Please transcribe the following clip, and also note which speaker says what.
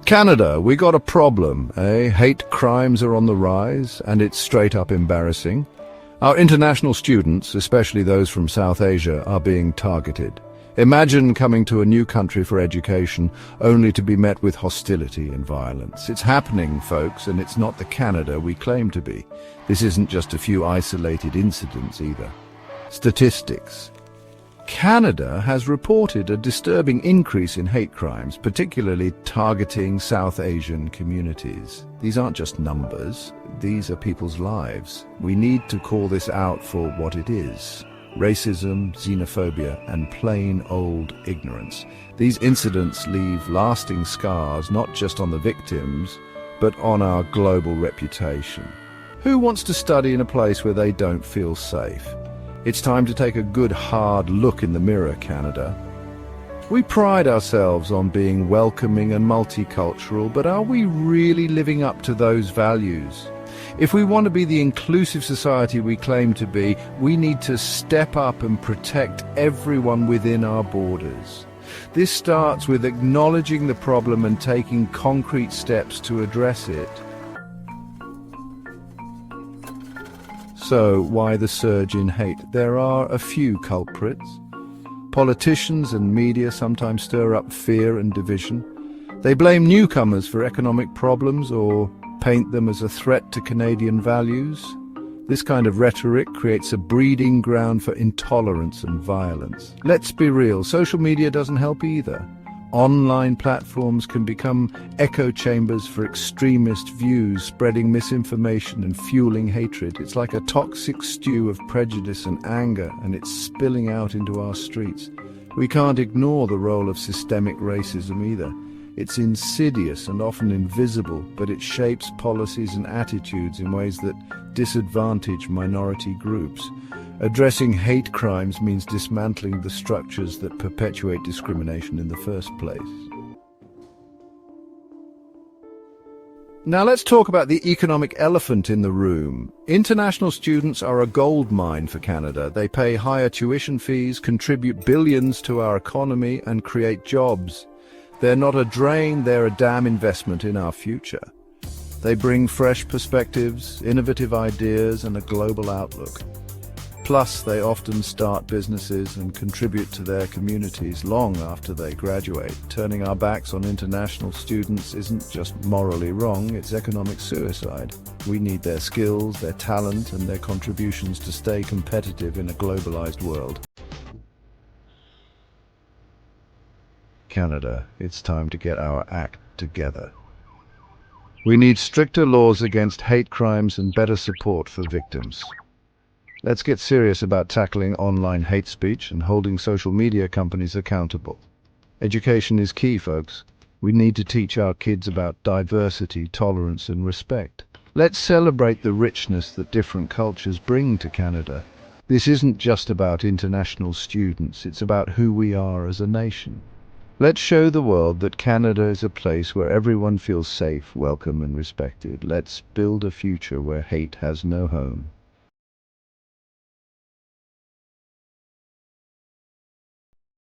Speaker 1: Canada, we got a problem, eh? Hate crimes are on the rise, and it's straight up embarrassing. Our international students, especially those from South Asia, are being targeted. Imagine coming to a new country for education, only to be met with hostility and violence. It's happening, folks, and it's not the Canada we claim to be. This isn't just a few isolated incidents either. Statistics. Canada has reported a disturbing increase in hate crimes, particularly targeting South Asian communities. These aren't just numbers, these are people's lives. We need to call this out for what it is: racism, xenophobia, and plain old ignorance. These incidents leave lasting scars not just on the victims, but on our global reputation. Who wants to study in a place where they don't feel safe? It's time to take a good hard look in the mirror, Canada. We pride ourselves on being welcoming and multicultural, but are we really living up to those values? If we want to be the inclusive society we claim to be, we need to step up and protect everyone within our borders. This starts with acknowledging the problem and taking concrete steps to address it. So, why the surge in hate? There are a few culprits. Politicians and media sometimes stir up fear and division. They blame newcomers for economic problems or paint them as a threat to Canadian values. This kind of rhetoric creates a breeding ground for intolerance and violence. Let's be real, social media doesn't help either. Online platforms can become echo chambers for extremist views, spreading misinformation and fueling hatred. It's like a toxic stew of prejudice and anger, and it's spilling out into our streets. We can't ignore the role of systemic racism either. It's insidious and often invisible, but it shapes policies and attitudes in ways that disadvantage minority groups. Addressing hate crimes means dismantling the structures that perpetuate discrimination in the first place. Now let's talk about the economic elephant in the room. International students are a gold mine for Canada. They pay higher tuition fees, contribute billions to our economy, and create jobs. They're not a drain, they're a damn investment in our future. They bring fresh perspectives, innovative ideas, and a global outlook. Plus, they often start businesses and contribute to their communities long after they graduate. Turning our backs on international students isn't just morally wrong, it's economic suicide. We need their skills, their talent, and their contributions to stay competitive in a globalized world. Canada, it's time to get our act together. We need stricter laws against hate crimes and better support for victims. Let's get serious about tackling online hate speech and holding social media companies accountable. Education is key, folks. We need to teach our kids about diversity, tolerance, and respect. Let's celebrate the richness that different cultures bring to Canada. This isn't just about international students, it's about who we are as a nation. Let's show the world that Canada is a place where everyone feels safe, welcome, and respected. Let's build a future where hate has no home.